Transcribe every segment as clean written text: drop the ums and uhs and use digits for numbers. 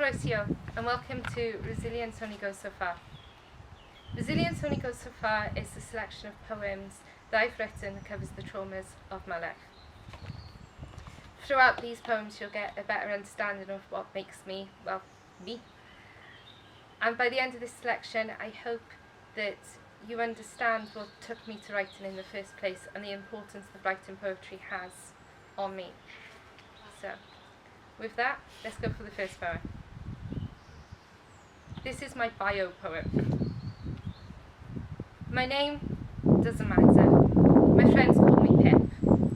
Croeso, and welcome to Resilience Only Goes So Far. Resilience Only Goes So Far is a selection of poems that I've written that covers the traumas of my life. Throughout these poems you'll get a better understanding of what makes me, well, me. And by the end of this selection I hope that you understand what took me to writing in the first place and the importance that writing poetry has on me. So, with that, let's go for the first poem. This is my bio poem. My name doesn't matter. My friends call me Pip.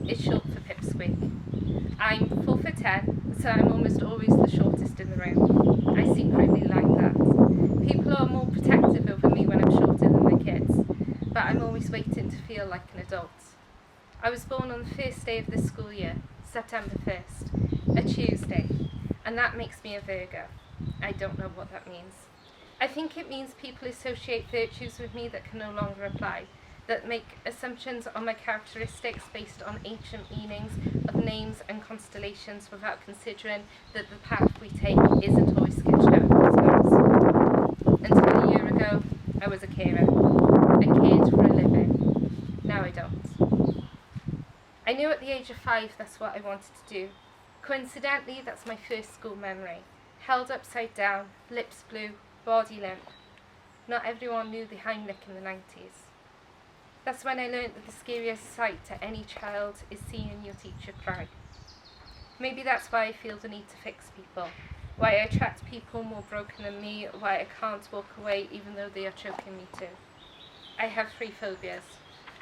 It's short for Pipsqueak. I'm 4'10", so I'm almost always the shortest in the room. I secretly like that. People are more protective over me when I'm shorter than the kids, but I'm always waiting to feel like an adult. I was born on the first day of the school year, September 1st, a Tuesday, and that makes me a Virgo. I don't know what that means. I think it means people associate virtues with me that can no longer apply, that make assumptions on my characteristics based on ancient meanings of names and constellations without considering that the path we take isn't always sketched out in stars. Until a year ago, I was a carer. I cared for a living. Now I don't. I knew at the age of 5 that's what I wanted to do. Coincidentally, that's my first school memory. Held upside down, lips blue, body limp. Not everyone knew the Heimlich in the 90s. That's when I learnt that the scariest sight to any child is seeing your teacher cry. Maybe that's why I feel the need to fix people, why I attract people more broken than me, why I can't walk away even though they are choking me too. I have 3 phobias: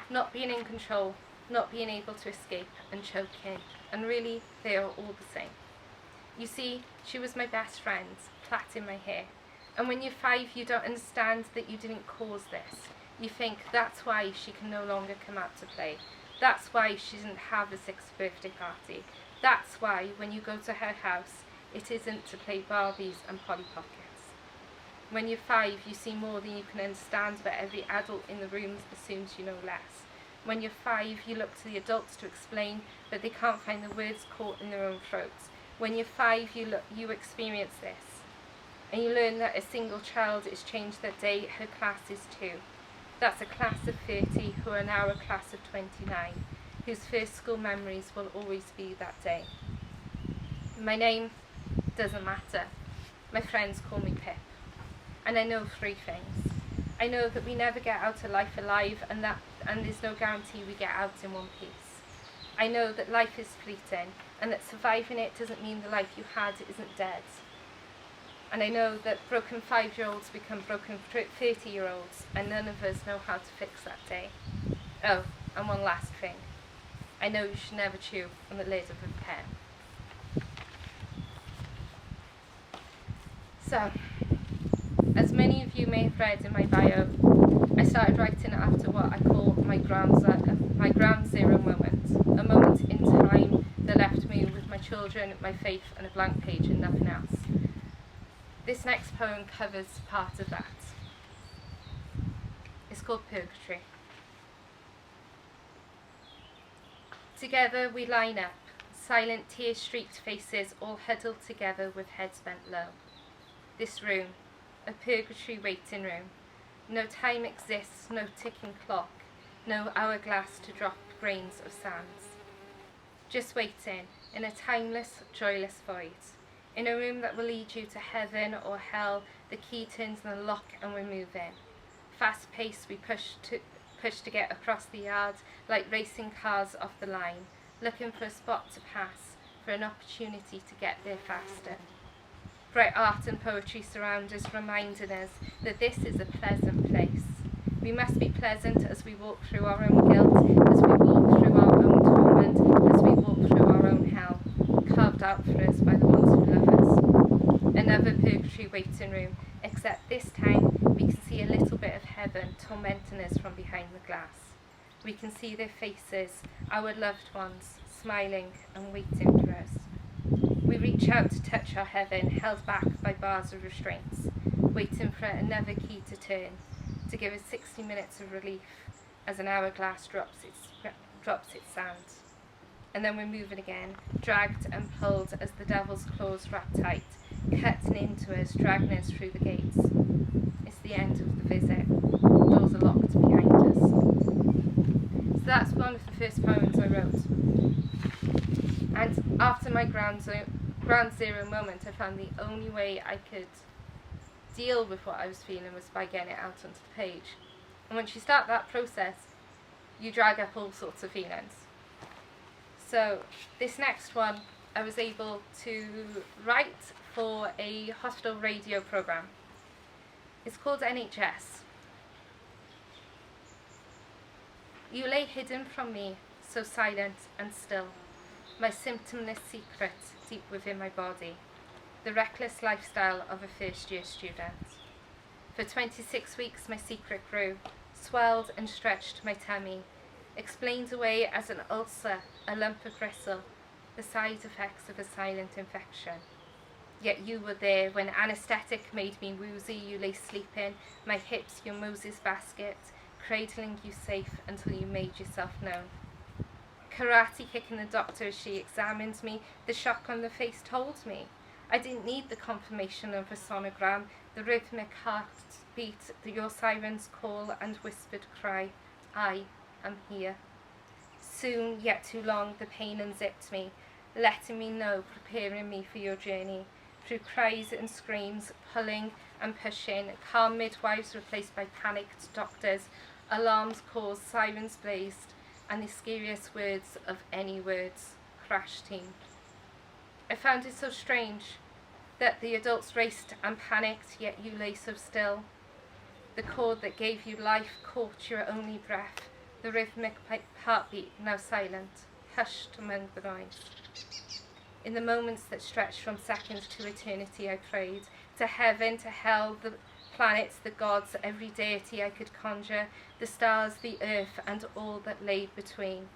not being in control, not being able to escape, and choking, and really they are all the same. You see, she was my best friend, plaiting my hair, and when you're 5 you don't understand that you didn't cause this. You think that's why she can no longer come out to play, that's why she didn't have a 6th birthday party, that's why when you go to her house it isn't to play Barbies and Polly Pockets. When you're 5 you see more than you can understand, but every adult in the room assumes you know less. When you're 5 you look to the adults to explain, but they can't find the words caught in their own throats. When you're 5 you experience this, and you learn that a single child is changed that day, her class is 2. That's a class of 30 who are now a class of 29, whose first school memories will always be that day. My name doesn't matter. My friends call me Pip. And I know 3 things. I know that we never get out of life alive, and there's no guarantee we get out in one piece. I know that life is fleeting, and that surviving it doesn't mean the life you had isn't dead. And I know that broken 5-year-olds become broken 30-year-olds, and none of us know how to fix that day. Oh, and one last thing. I know you should never chew on the lid of a pen. So, as many of you may have read in my bio, I started writing after what I call my ground zero moment, a moment in time that left me with my children, my faith, and a blank page and nothing else. This next poem covers part of that. It's called Purgatory. Together we line up, silent tear-streaked faces all huddled together with heads bent low. This room, a purgatory waiting room. No time exists, no ticking clock, no hourglass to drop grains of sands. Just waiting in a timeless, joyless void. In a room that will lead you to heaven or hell, the key turns in the lock and we're moving. Fast paced we push to get across the yard like racing cars off the line, looking for a spot to pass, for an opportunity to get there faster. Bright art and poetry surround us, reminding us that this is a pleasant place. We must be pleasant as we walk through our own guilt, as we walk through our own torment, as we walk through our own hell, carved out for us by the ones who love us. Another purgatory waiting room, except this time we can see a little bit of heaven tormenting us from behind the glass. We can see their faces, our loved ones, smiling and waiting for us. We reach out to touch our heaven, held back by bars of restraints, waiting for another key to turn, to give us 60 minutes of relief as an hourglass drops its sound. And then we're moving again, dragged and pulled as the devil's claws wrap tight, cutting into us, dragging us through the gates. It's the end of the visit. Doors are locked behind us. So that's one of the first poems I wrote. And after my ground zero moment, I found the only way I could deal with what I was feeling was by getting it out onto the page. And once you start that process, you drag up all sorts of feelings. So this next one, I was able to write for a hospital radio program. It's called NHS. You lay hidden from me, so silent and still, my symptomless secret deep within my body, the reckless lifestyle of a first-year student. For 26 weeks my secret grew, swelled and stretched my tummy, explained away as an ulcer, a lump of gristle, the side effects of a silent infection. Yet you were there when anaesthetic made me woozy, you lay sleeping, my hips your Moses basket, cradling you safe until you made yourself known. Karate kicking the doctor as she examined me, the shock on the face told me. I didn't need the confirmation of a sonogram, the rhythmic heartbeat, your siren's call and whispered cry. I am here. Soon, yet too long, the pain unzipped me, letting me know, preparing me for your journey. Through cries and screams, pulling and pushing, calm midwives replaced by panicked doctors, alarms caused, sirens blazed, and the scariest words of any words, crash team. I found it so strange that the adults raced and panicked, yet you lay so still. The chord that gave you life caught your only breath, the rhythmic heartbeat now silent, hushed among the noise. In the moments that stretched from seconds to eternity I prayed, to heaven, to hell, the planets, the gods, every deity I could conjure, the stars, the earth, and all that lay between,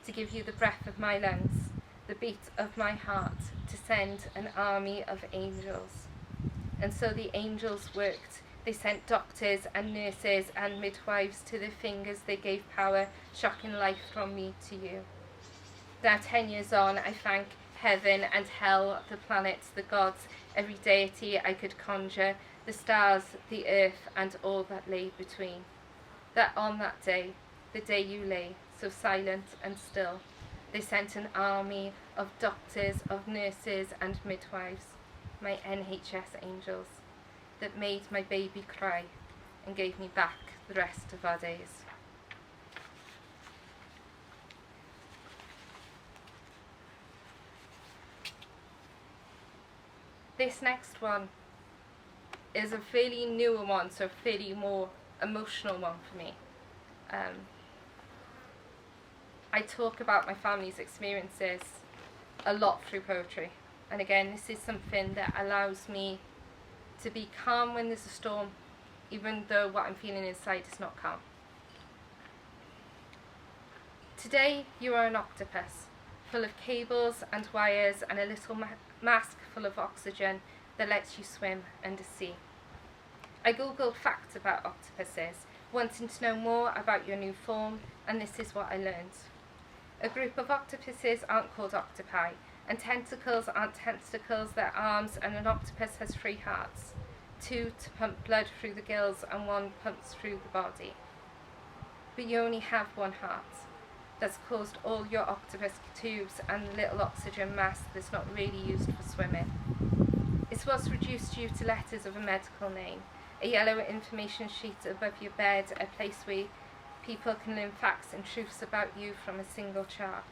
to give you the breath of my lungs, the beat of my heart, to send an army of angels. And so the angels worked. They sent doctors and nurses and midwives to the fingers they gave power, shocking life from me to you. Now 10 years on, I thank heaven and hell, the planets, the gods, every deity I could conjure, the stars, the earth, and all that lay between. That on that day, the day you lay, so silent and still, they sent an army of doctors, of nurses and midwives, my NHS angels, that made my baby cry and gave me back the rest of our days. This next one is a fairly newer one, so a fairly more emotional one for me. I talk about my family's experiences a lot through poetry, and again this is something that allows me to be calm when there's a storm, even though what I'm feeling inside is not calm. Today you are an octopus, full of cables and wires and a little mask full of oxygen that lets you swim undersea. I googled facts about octopuses, wanting to know more about your new form, and this is what I learned. A group of octopuses aren't called octopi, and tentacles aren't tentacles, they're arms, and an octopus has 3 hearts. 2 to pump blood through the gills and 1 pumps through the body. But you only have 1 heart. That's caused all your octopus tubes and the little oxygen mask that's not really used for swimming. It's what's reduced you to letters of a medical name, a yellow information sheet above your bed, a place where people can learn facts and truths about you from a single chart.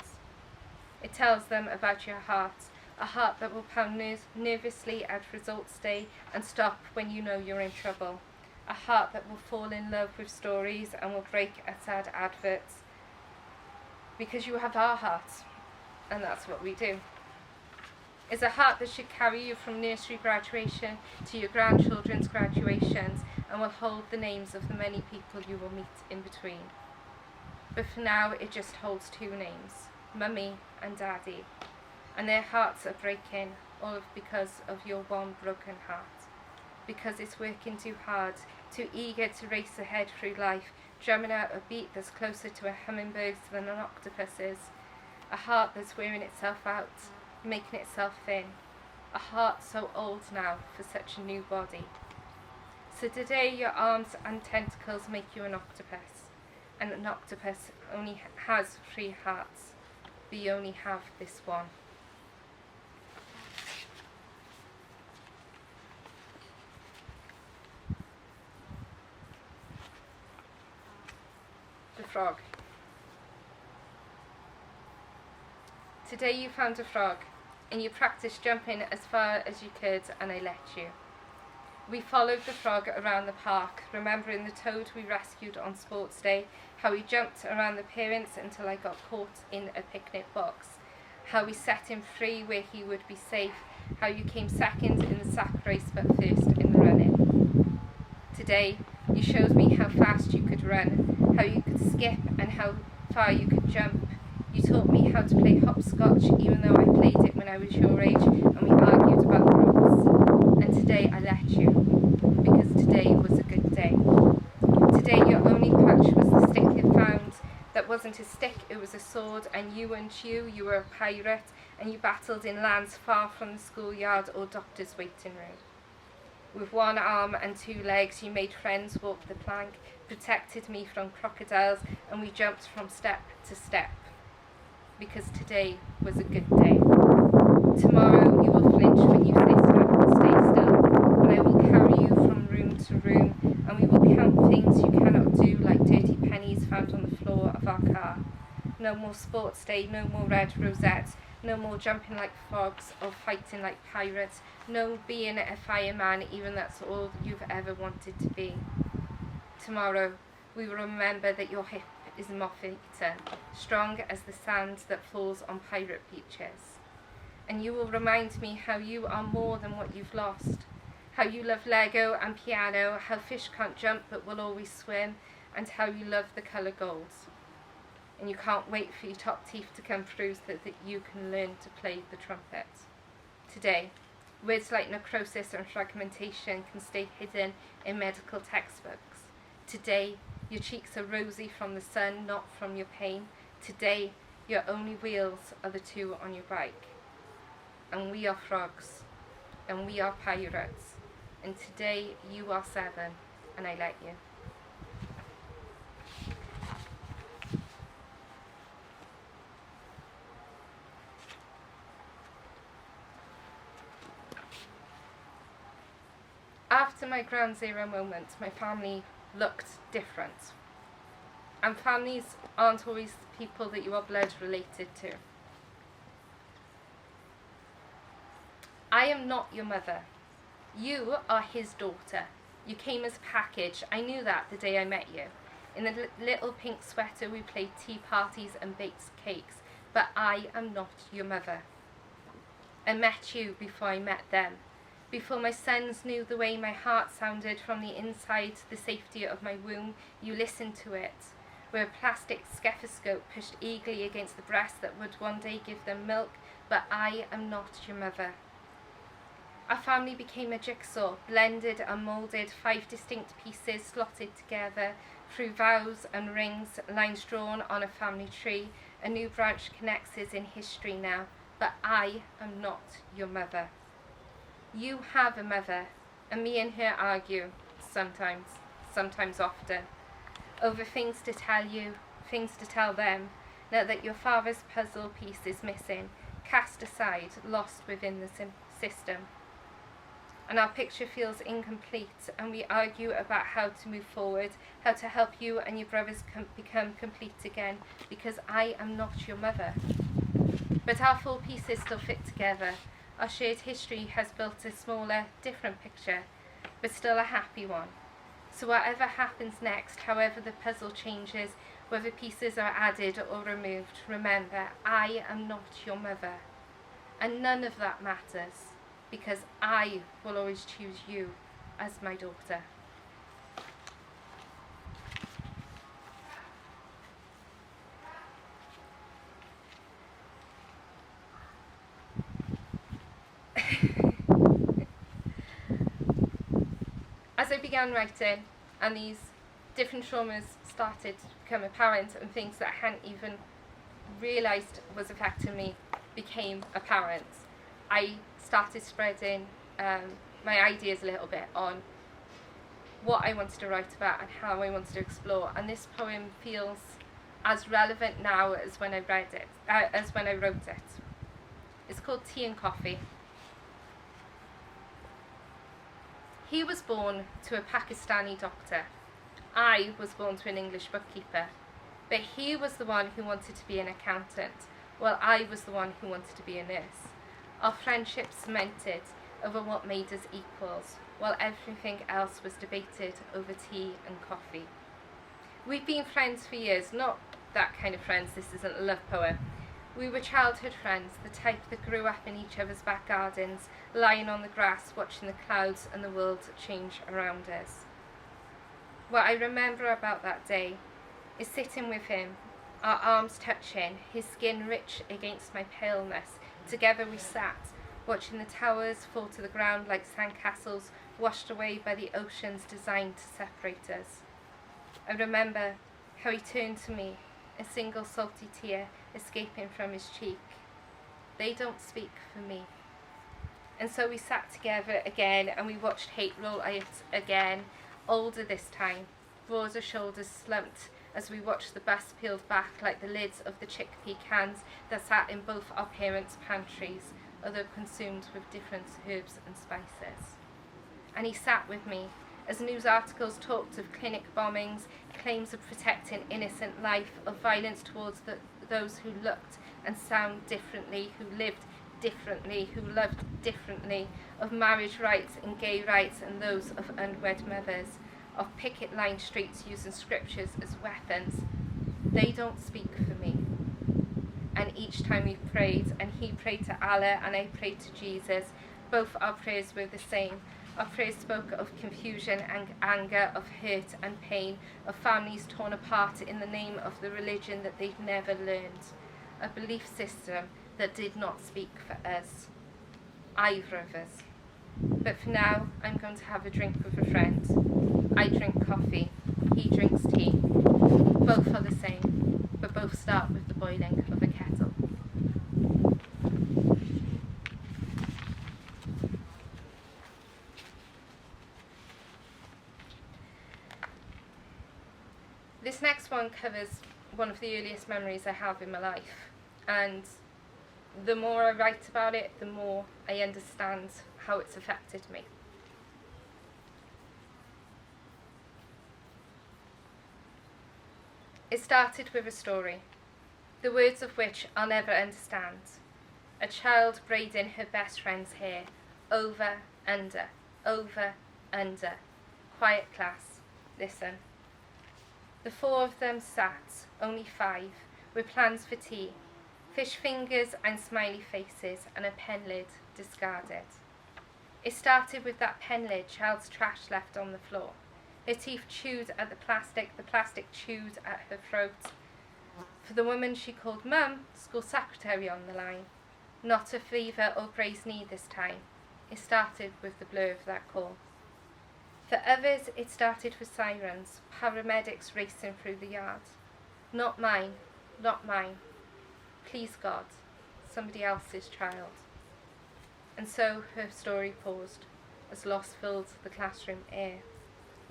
It tells them about your heart, a heart that will pound nervously at results day and stop when you know you're in trouble, a heart that will fall in love with stories and will break at sad adverts, because you have our hearts, and that's what we do. It's a heart that should carry you from nursery graduation to your grandchildren's graduations and will hold the names of the many people you will meet in between. But for now it just holds 2 names, Mummy and Daddy, and their hearts are breaking, all because of your one broken heart. Because it's working too hard, too eager to race ahead through life, drumming out a beat that's closer to a hummingbird's than an octopus's, a heart that's wearing itself out, making itself thin, a heart so old now for such a new body. So today your arms and tentacles make you an octopus, and an octopus only has 3 hearts, but you only have this one. The frog. Today you found a frog, and you practiced jumping as far as you could, and I let you. We followed the frog around the park, remembering the toad we rescued on sports day, how we jumped around the parents until I got caught in a picnic box, how we set him free where he would be safe, how you came second in the sack race but first in the running. Today you showed me how fast you could run, how you could skip and how far you could jump. You taught me how to play hopscotch even though I played it when I was your age, and we argued about the rules. And today I let you, because today was a good day. Today your only crutch was the stick you found. That wasn't a stick, it was a sword, and you weren't you, you were a pirate, and you battled in lands far from the schoolyard or doctor's waiting room. With 1 arm and 2 legs you made friends walk the plank, protected me from crocodiles, and we jumped from step to step. Because today was a good day. Tomorrow you will flinch when you stay still, and I will carry you from room to room, and we will count things you cannot do, like dirty pennies found on the floor of our car. No more sports day, no more red rosettes, no more jumping like frogs or fighting like pirates, no being a fireman even that's all you've ever wanted to be. Tomorrow we will remember that your hip is moth-eaten, strong as the sand that falls on pirate beaches. And you will remind me how you are more than what you've lost, how you love Lego and piano, how fish can't jump but will always swim, and how you love the colour gold. And you can't wait for your top teeth to come through so that you can learn to play the trumpet. Today, words like necrosis and fragmentation can stay hidden in medical textbooks. Today, your cheeks are rosy from the sun, not from your pain. Today, your only wheels are the 2 on your bike. And we are frogs, and we are pirates. And today, you are 7, and I let you. After my ground zero moment, my family looked different. And families aren't always people that you are blood related to. I am not your mother. You are his daughter. You came as a package. I knew that the day I met you. In a little pink sweater we played tea parties and baked cakes, but I am not your mother. I met you before I met them. Before my sons knew the way my heart sounded from the inside, the safety of my womb, you listened to it, where a plastic stethoscope pushed eagerly against the breast that would one day give them milk, but I am not your mother. Our family became a jigsaw, blended and moulded, 5 distinct pieces slotted together, through vows and rings, lines drawn on a family tree. A new branch connects us in history now, but I am not your mother. You have a mother, and me and her argue, sometimes often, over things to tell you, things to tell them, now that your father's puzzle piece is missing, cast aside, lost within the system. And our picture feels incomplete, and we argue about how to move forward, how to help you and your brothers become complete again, because I am not your mother. But our 4 pieces still fit together. Our shared history has built a smaller, different picture, but still a happy one. So whatever happens next, however the puzzle changes, whether pieces are added or removed, remember, I am not your mother. And none of that matters, because I will always choose you as my daughter. As I began writing, and these different traumas started to become apparent, and things that I hadn't even realised was affecting me became apparent, I started spreading my ideas a little bit on what I wanted to write about and how I wanted to explore, and this poem feels as relevant now as when I read it, as when I wrote it. It's called Tea and Coffee. He was born to a Pakistani doctor. I was born to an English bookkeeper. But he was the one who wanted to be an accountant, while I was the one who wanted to be a nurse. Our friendship cemented over what made us equals, while everything else was debated over tea and coffee. We've been friends for years, not that kind of friends, this isn't a love poem. We were childhood friends, the type that grew up in each other's back gardens, lying on the grass, watching the clouds and the world change around us. What I remember about that day is sitting with him, our arms touching, his skin rich against my paleness. Together we sat, watching the towers fall to the ground like sandcastles washed away by the oceans designed to separate us. I remember how he turned to me, a single salty tear escaping from his cheek. They don't speak for me. And so we sat together again and we watched hate roll out again, older this time, broader shoulders slumped as we watched the bus peeled back like the lids of the chickpea cans that sat in both our parents' pantries, although consumed with different herbs and spices. And he sat with me as news articles talked of clinic bombings, claims of protecting innocent life, of violence towards those who looked and sound differently, who lived differently, who loved differently, of marriage rights and gay rights and those of unwed mothers, of picket line streets using scriptures as weapons. They don't speak for me. And each time we prayed, and he prayed to Allah and I prayed to Jesus, both our prayers were the same. Our prayers spoke of confusion and anger, of hurt and pain, of families torn apart in the name of the religion that they'd never learned, a belief system that did not speak for us, either of us. But for now, I'm going to have a drink with a friend. I drink coffee, he drinks tea. Both are the same, but both start with the boiling of a kettle. This next one covers one of the earliest memories I have in my life, and the more I write about it, the more I understand how it's affected me. It started with a story, the words of which I'll never understand. A child braiding her best friend's hair, over, under, over, under. Quiet class, listen. The four of them sat, only 5, with plans for tea, fish fingers and smiley faces, and a pen lid discarded. It started with that pen lid, child's trash left on the floor. Her teeth chewed at the plastic chewed at her throat. For the woman she called Mum, school secretary on the line. Not a fever or grazed knee this time. It started with the blur of that call. For others, it started with sirens, paramedics racing through the yard. Not mine, not mine. Please God, somebody else's child. And so her story paused, as loss filled the classroom air.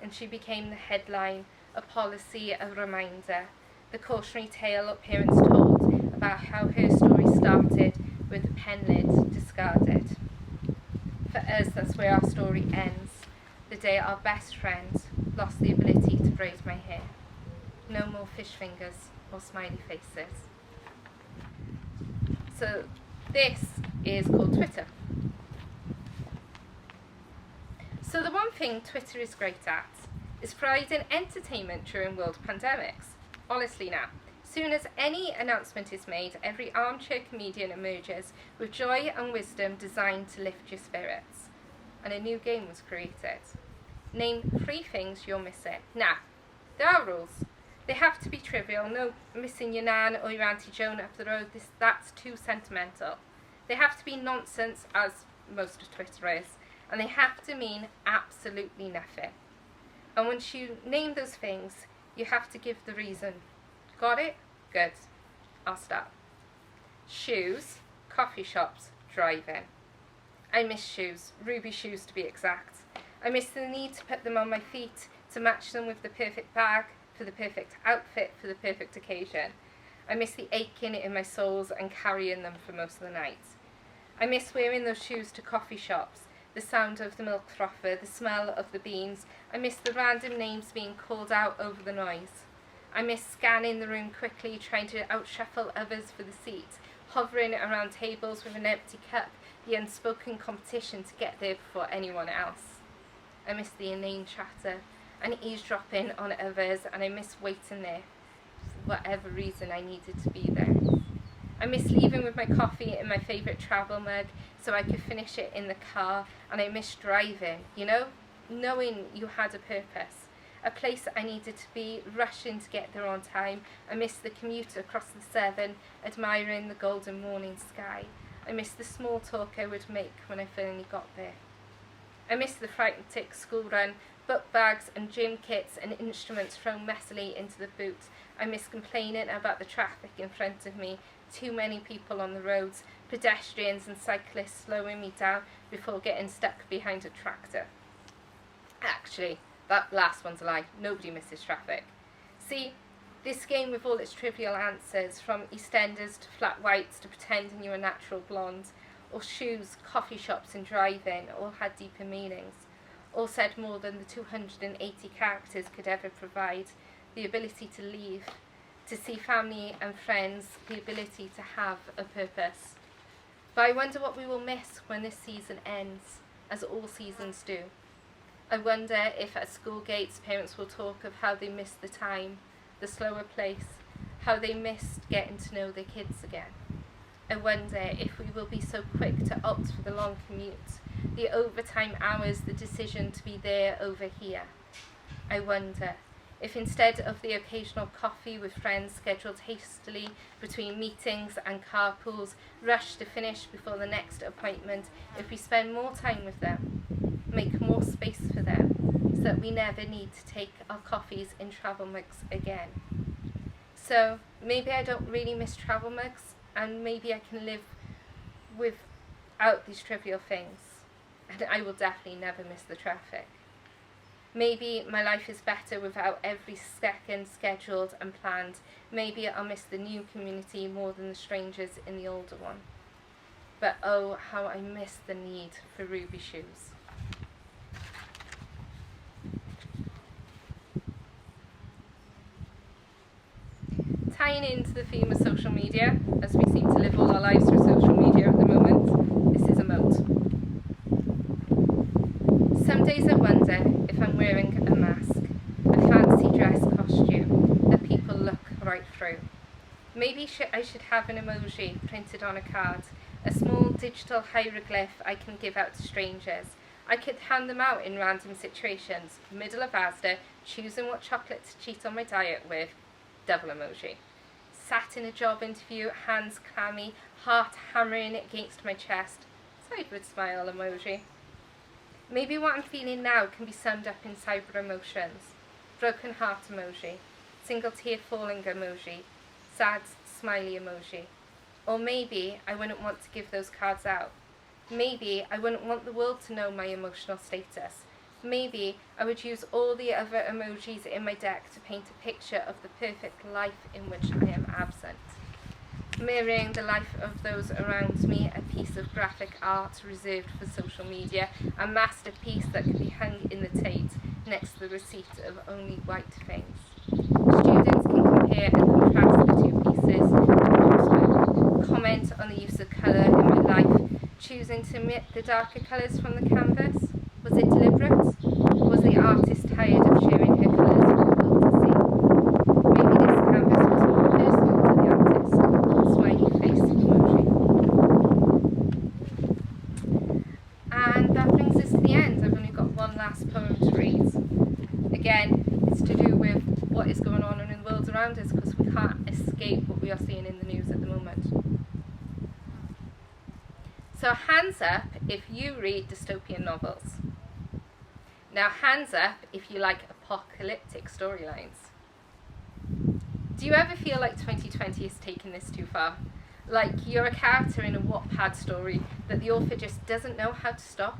And she became the headline, a policy, a reminder, the cautionary tale parents told about how her story started with the pen lid discarded. For us, that's where our story ends, the day our best friend lost the ability to braid my hair. No more fish fingers or smiley faces. So this is called Twitter. So the one thing Twitter is great at is providing entertainment during world pandemics. Honestly now, soon as any announcement is made, every armchair comedian emerges with joy and wisdom designed to lift your spirits. And a new game was created. Name 3 things you're missing. Now, there are rules. They have to be trivial, no missing your nan or your Auntie Joan up the road, that's too sentimental. They have to be nonsense, as most of Twitter is, and they have to mean absolutely nothing. And once you name those things, you have to give the reason. Got it? Good. I'll start. Shoes, coffee shops, driving. I miss shoes, ruby shoes to be exact. I miss the need to put them on my feet, to match them with the perfect bag, for the perfect outfit, for the perfect occasion. I miss the aching in my soles and carrying them for most of the night. I miss wearing those shoes to coffee shops, the sound of the milk frother, the smell of the beans. I miss the random names being called out over the noise. I miss scanning the room quickly, trying to outshuffle others for the seat, hovering around tables with an empty cup, the unspoken competition to get there before anyone else. I miss the inane chatter and eavesdropping on others, and I miss waiting there for whatever reason I needed to be there. I miss leaving with my coffee in my favourite travel mug so I could finish it in the car, and I miss driving, knowing you had a purpose, a place I needed to be, rushing to get there on time. I miss the commute across the Severn, admiring the golden morning sky. I miss the small talk I would make when I finally got there. I miss the frantic school run, book bags and gym kits and instruments thrown messily into the boot. I miss complaining about the traffic in front of me, too many people on the roads, pedestrians and cyclists slowing me down before getting stuck behind a tractor. Actually, that last one's a lie. Nobody misses traffic. See, this game with all its trivial answers, from EastEnders to flat whites to pretending you're a natural blonde, or shoes, coffee shops and driving, all had deeper meanings. All said more than the 280 characters could ever provide. The ability to leave, to see family and friends, the ability to have a purpose. But I wonder what we will miss when this season ends, as all seasons do. I wonder if at school gates parents will talk of how they missed the time, the slower pace, how they missed getting to know their kids again. I wonder if we will be so quick to opt for the long commute, the overtime hours, the decision to be there over here. I wonder if instead of the occasional coffee with friends scheduled hastily between meetings and carpools, rushed to finish before the next appointment, if we spend more time with them, make more space for them, so that we never need to take our coffees in travel mugs again. So maybe I don't really miss travel mugs, and maybe I can live without these trivial things, and I will definitely never miss the traffic. Maybe my life is better without every second scheduled and planned. Maybe I'll miss the new community more than the strangers in the older one. But oh, how I miss the need for ruby shoes. Tying into the theme of social media, as we seem to live all our lives through social media at the moment, this is a moat. Some days I wonder if I'm wearing a mask, a fancy dress costume that people look right through. Maybe I should have an emoji printed on a card, a small digital hieroglyph I can give out to strangers. I could hand them out in random situations, middle of Asda, choosing what chocolate to cheat on my diet with, devil emoji. Sat in a job interview, hands clammy, heart hammering against my chest, sideward smile emoji. Maybe what I'm feeling now can be summed up in cyber emotions. Broken heart emoji, single tear falling emoji, sad smiley emoji. Or maybe I wouldn't want to give those cards out. Maybe I wouldn't want the world to know my emotional status. Maybe I would use all the other emojis in my deck to paint a picture of the perfect life in which I am absent. Mirroring the life of those around me, a piece of graphic art reserved for social media, a masterpiece that can be hung in the Tate next to the receipt of only white things. Students can compare and contrast the two pieces, comment on the use of colour in my life, choosing to omit the darker colours from the canvas. Was it deliberate? Was the artist tired of sharing her colours for the world to see? Maybe this canvas was more personal to the artist. Smiley face emoji. And that brings us to the end. I've only got one last poem to read. Again, it's to do with what is going on in the world around us, because we can't escape what we are seeing in the news at the moment. So hands up if you read dystopian novels. Now hands up if you like apocalyptic storylines. Do you ever feel like 2020 is taking this too far? Like you're a character in a Wattpad story that the author just doesn't know how to stop.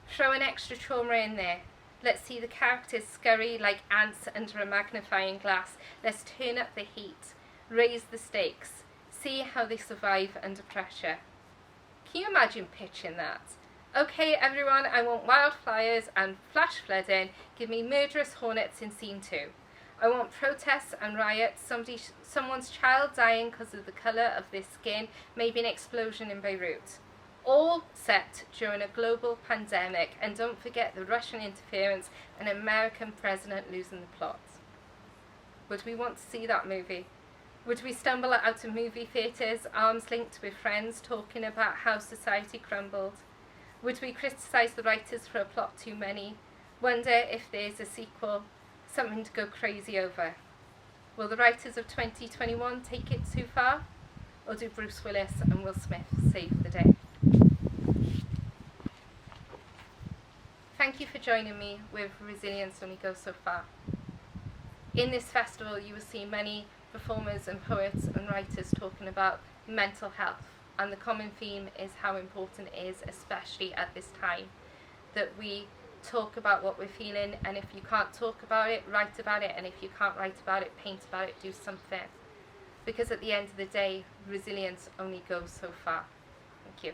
Throw an extra trauma in there. Let's see the characters scurry like ants under a magnifying glass. Let's turn up the heat, raise the stakes, see how they survive under pressure. Can you imagine pitching that? Okay everyone, I want wildfires and flash flooding. Give me murderous hornets in scene 2. I want protests and riots, someone's child dying because of the colour of their skin, maybe an explosion in Beirut. All set during a global pandemic, and don't forget the Russian interference and American president losing the plot. Would we want to see that movie? Would we stumble out of movie theatres, arms linked with friends, talking about how society crumbled? Would we criticise the writers for a plot too many? Wonder if there's a sequel, something to go crazy over? Will the writers of 2021 take it too far? Or do Bruce Willis and Will Smith save the day? Thank you for joining me with Resilience Only Goes So Far. In this festival you will see many performers and poets and writers talking about mental health, and the common theme is how important it is, especially at this time, that we talk about what we're feeling, and if you can't talk about it, write about it, and if you can't write about it, paint about it, do something. Because at the end of the day, resilience only goes so far. Thank you.